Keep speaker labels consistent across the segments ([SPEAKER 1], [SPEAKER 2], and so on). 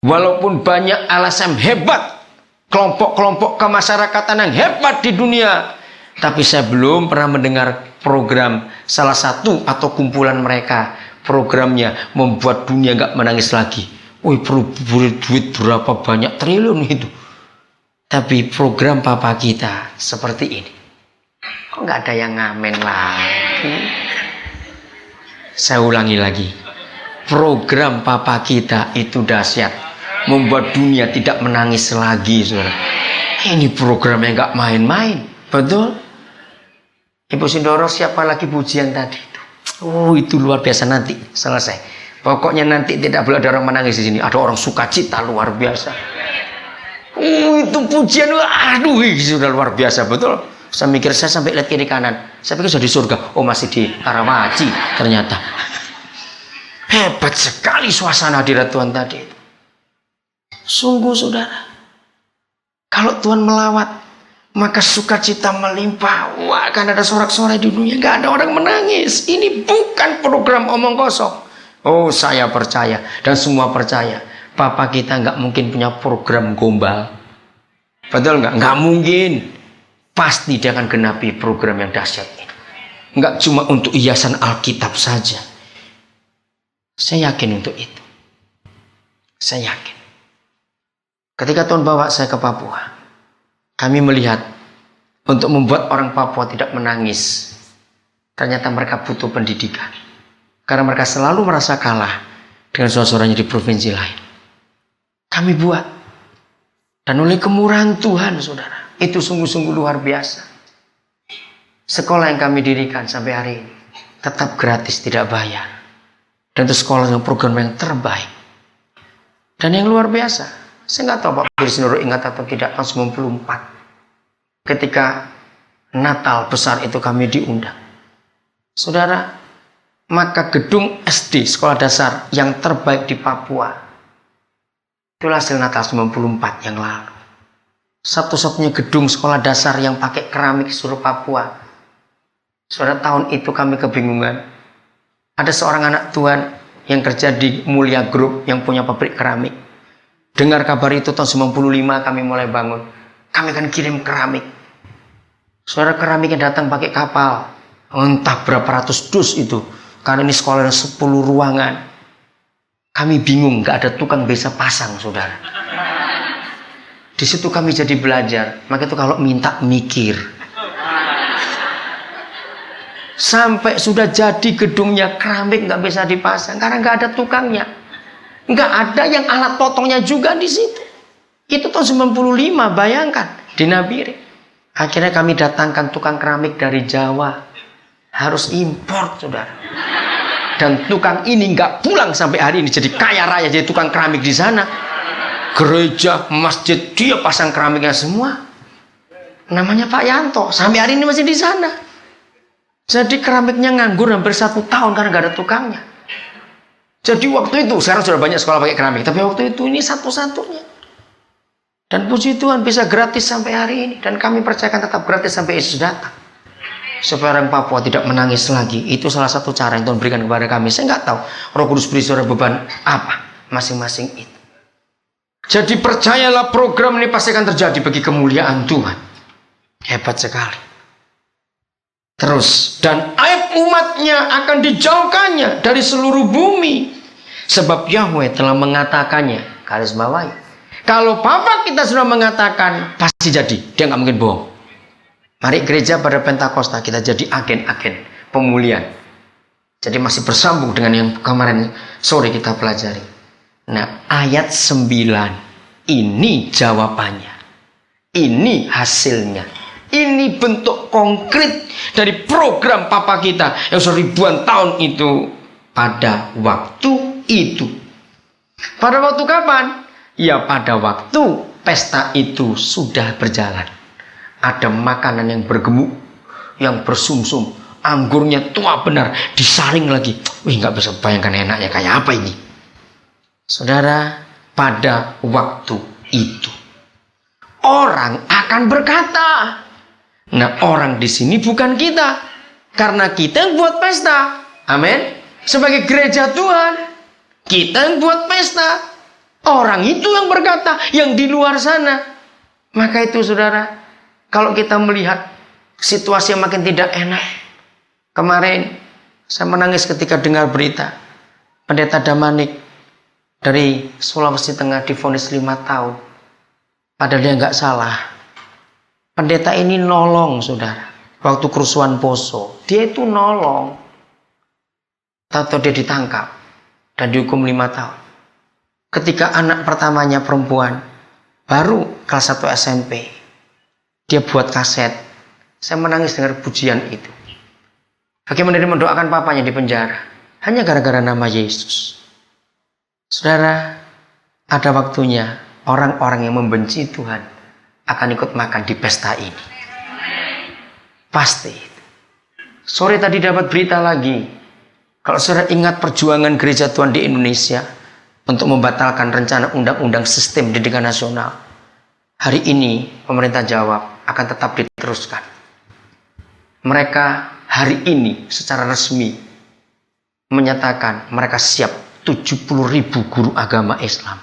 [SPEAKER 1] Walaupun banyak LSM hebat, kelompok-kelompok kemasyarakatan yang hebat di dunia, tapi saya belum pernah mendengar program salah satu atau kumpulan mereka programnya membuat dunia nggak menangis lagi. Wih, perlu duit berapa banyak triliun itu. Tapi program papa kita seperti ini. Kok nggak ada yang ngamen lagi? Saya ulangi lagi. Program papa kita itu dahsyat. Membuat dunia tidak menangis lagi, saudara. Ini programnya nggak main-main. Betul? Ibu Sindoro, siapa lagi pujian tadi itu? Oh, itu luar biasa. Nanti selesai. Pokoknya nanti tidak boleh ada orang menangis di sini. Ada orang sukacita luar biasa. Itu pujian, aduh, sudah luar biasa, betul. Saya mikir, saya sampai lihat kiri kanan. Saya pikir sudah di surga. Oh, masih di Karawaci ternyata. Hebat sekali suasana hadirat Tuhan tadi. Sungguh, saudara. Kalau Tuhan melawat, maka sukacita melimpah. Wah, akan ada sorak-sorai di dunia. Gak ada orang menangis. Ini bukan program omong kosong. Oh, saya percaya dan semua percaya. Papa kita nggak mungkin punya program gombal. Betul nggak? Nggak mungkin. Pasti dia akan genapi program yang dahsyat ini. Nggak cuma untuk hiasan Alkitab saja. Saya yakin untuk itu. Saya yakin. Ketika Tuhan bawa saya ke Papua, kami melihat untuk membuat orang Papua tidak menangis. Ternyata mereka butuh pendidikan. Karena mereka selalu merasa kalah dengan saudara-saudaranya di provinsi lain. Kami buat. Dan oleh kemurahan Tuhan, saudara, itu sungguh-sungguh luar biasa. Sekolah yang kami dirikan sampai hari ini tetap gratis, tidak bayar. Dan itu sekolah yang program yang terbaik. Dan yang luar biasa. Saya nggak tahu Pak Birsnoro ingat atau tidak, tahun 94. Ketika Natal besar itu kami diundang. Saudara, maka gedung SD sekolah dasar yang terbaik di Papua itulah hasil Natal 94 yang lalu. Satu-satunya gedung sekolah dasar yang pakai keramik seluruh Papua. Saudara, tahun itu kami kebingungan. Ada seorang anak Tuhan yang kerja di Mulia Group yang punya pabrik keramik. Dengar kabar itu tahun 95 kami mulai bangun. Kami akan kirim keramik. Saudara, keramiknya datang pakai kapal. Entah berapa ratus dus itu. Karena ini sekolah yang 10 ruangan. Kami bingung, gak ada tukang bisa pasang, saudara. Di situ kami jadi belajar. Maka itu kalau minta mikir. Sampai sudah jadi gedungnya, keramik gak bisa dipasang. Karena gak ada tukangnya. Gak ada yang alat potongnya juga di situ. Itu tahun 95, bayangkan. Di Nabire. Akhirnya kami datangkan tukang keramik dari Jawa. Harus import, saudara. Dan tukang ini nggak pulang sampai hari ini. Jadi kaya raya, jadi tukang keramik di sana. Gereja, masjid, dia pasang keramiknya semua. Namanya Pak Yanto. Sampai hari ini masih di sana. Jadi keramiknya nganggur hampir 1 tahun karena nggak ada tukangnya. Jadi waktu itu, sekarang sudah banyak sekolah pakai keramik. Tapi waktu itu ini satu-satunya. Dan puji Tuhan bisa gratis sampai hari ini. Dan kami percayakan tetap gratis sampai Yesus datang. Supaya orang Papua tidak menangis lagi. Itu salah satu cara yang Tuhan berikan kepada kami. Saya nggak tahu Roh Kudus beri suara beban apa masing-masing itu. Jadi percayalah program ini pasti akan terjadi bagi kemuliaan Tuhan. Hebat sekali. Terus, dan aib umatnya akan dijauhkannya dari seluruh bumi. Sebab Yahweh telah mengatakannya. Garis bawahi. Kalau Papa kita sudah mengatakan, pasti jadi. Dia nggak mungkin bohong. Mari gereja pada Pentakosta kita jadi agen-agen pemulihan. Jadi masih bersambung dengan yang kemarin sore kita pelajari. Nah, ayat 9. Ini jawabannya. Ini hasilnya. Ini bentuk konkret dari program Papa kita yang sudah ribuan tahun itu pada waktu itu. Pada waktu kapan? Ya pada waktu pesta itu sudah berjalan. Ada makanan yang bergemuk, yang bersumsum, anggurnya tua benar, disaring lagi. Wih, nggak bisa bayangkan enaknya kayak apa ini. Saudara, pada waktu itu orang akan berkata, nah orang di sini bukan kita, karena kita yang buat pesta. Amin. Sebagai gereja Tuhan, kita yang buat pesta. Orang itu yang berkata, yang di luar sana. Maka itu saudara, kalau kita melihat situasi yang makin tidak enak. Kemarin saya menangis ketika dengar berita Pendeta Damanik dari Sulawesi Tengah divonis 5 tahun. Padahal dia nggak salah. Pendeta ini nolong saudara. Waktu kerusuhan Poso, dia itu nolong. Tahu dia ditangkap dan dihukum 5 tahun. Ketika anak pertamanya perempuan, baru kelas 1 SMP, dia buat kaset. Saya menangis dengar pujian itu. Bagaimana dia mendoakan papanya di penjara, hanya gara-gara nama Yesus. Saudara, ada waktunya orang-orang yang membenci Tuhan akan ikut makan di pesta ini. Pasti. Sore tadi dapat berita lagi. Kalau saudara ingat perjuangan gereja Tuhan di Indonesia untuk membatalkan rencana undang-undang sistem pendidikan nasional. Hari ini pemerintah jawab akan tetap diteruskan. Mereka hari ini secara resmi menyatakan mereka siap 70.000 guru agama Islam.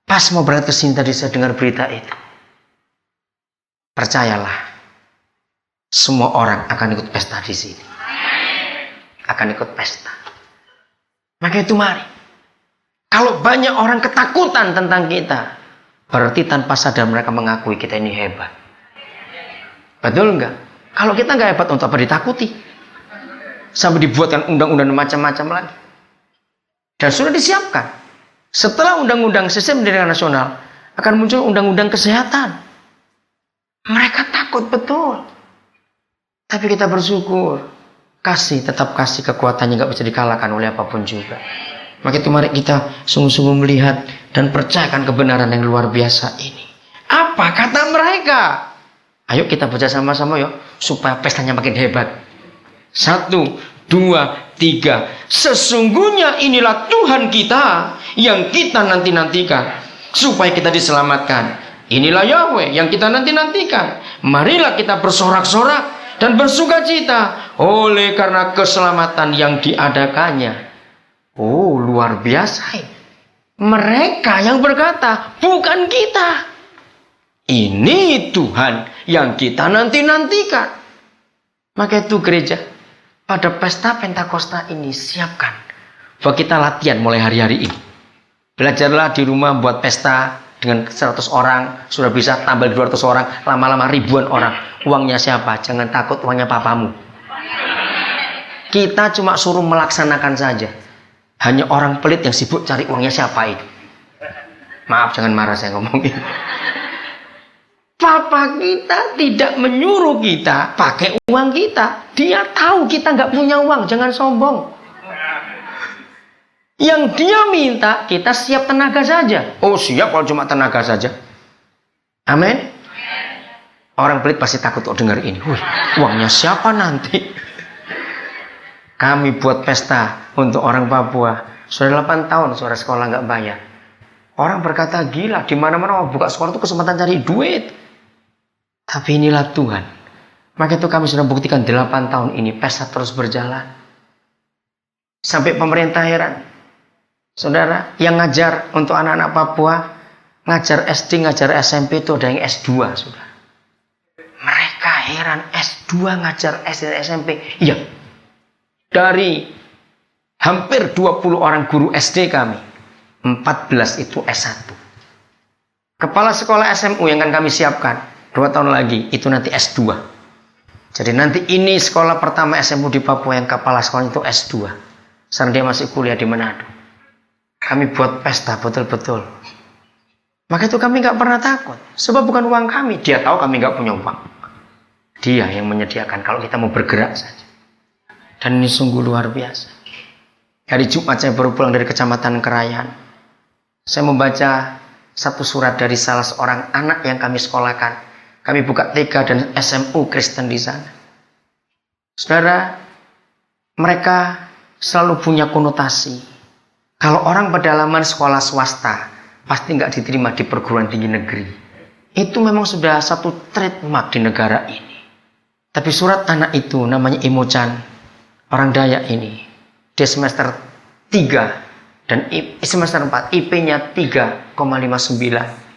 [SPEAKER 1] Pas mau berangkat ke sini tadi saya dengar berita itu. Percayalah, semua orang akan ikut pesta di sini. Akan ikut pesta. Maka itu mari. Kalau banyak orang ketakutan tentang kita, berarti tanpa sadar mereka mengakui kita ini hebat. Betul enggak? Kalau kita nggak hebat, untuk apa ditakuti? Sampai dibuatkan undang-undang macam-macam lagi. Dan sudah disiapkan. Setelah undang-undang sistem pendidikan nasional, akan muncul undang-undang kesehatan. Mereka takut betul. Tapi kita bersyukur. Tetap kasih kekuatannya nggak bisa dikalahkan oleh apapun juga. Maka itu mari kita sungguh-sungguh melihat dan percayakan kebenaran yang luar biasa ini. Apa kata mereka? Ayo kita baca sama-sama yuk, supaya pestanya makin hebat. 1, 2, 3. Sesungguhnya inilah Tuhan kita yang kita nanti-nantikan, supaya kita diselamatkan. Inilah Yahweh yang kita nanti-nantikan. Marilah kita bersorak-sorak dan bersuka cita oleh karena keselamatan yang diadakannya. Oh, luar biasa. Mereka yang berkata, bukan kita. Ini Tuhan yang kita nanti-nantikan. Maka itu gereja, pada pesta Pentakosta ini siapkan. Bahwa kita latihan mulai hari-hari ini. Belajarlah di rumah buat pesta dengan 100 orang. Sudah bisa tambah 200 orang. Lama-lama ribuan orang. Uangnya siapa? Jangan takut, uangnya papamu. Kita cuma suruh melaksanakan saja. Hanya orang pelit yang sibuk cari uangnya siapa itu. Maaf, jangan marah saya ngomongin. Papa kita tidak menyuruh kita pakai uang kita. Dia tahu kita nggak punya uang, jangan sombong. Yang dia minta, kita siap tenaga saja. Oh siap kalau cuma tenaga saja. Amin. Orang pelit pasti takut dengar ini. Uangnya siapa nanti? Kami buat pesta untuk orang Papua. Sudah 8 tahun suara sekolah nggak bayar. Orang berkata gila, di mana-mana mau buka sekolah itu kesempatan cari duit. Tapi inilah Tuhan. Maka itu kami sudah buktikan 8 tahun ini pesta terus berjalan. Sampai pemerintah heran. Saudara, yang ngajar untuk anak-anak Papua, ngajar SD, ngajar SMP itu ada yang S2, saudara. Mereka heran, S2 ngajar SD dan SMP. Iya. Dari hampir 20 orang guru SD kami, 14 itu S1. Kepala sekolah SMU yang akan kami siapkan 2 tahun lagi, itu nanti S2. Jadi nanti ini sekolah pertama SMU di Papua yang kepala sekolah itu S2. Sekarang dia masih kuliah di Manado. Kami buat pesta betul-betul. Maka itu kami gak pernah takut. Sebab bukan uang kami. Dia tahu kami gak punya uang. Dia yang menyediakan kalau kita mau bergerak saja. Dan ini sungguh luar biasa. Hari Jumat saya baru pulang dari Kecamatan Kerayan. Saya membaca satu surat dari salah seorang anak yang kami sekolahkan. Kami buka TK dan SMU Kristen di sana. Saudara, mereka selalu punya konotasi. Kalau orang pedalaman sekolah swasta, pasti nggak diterima di perguruan tinggi negeri. Itu memang sudah satu trademark di negara ini. Tapi surat anak itu namanya Imo Chan, orang Dayak ini. Dia semester 3 Dan semester 4 IP-nya 3,59.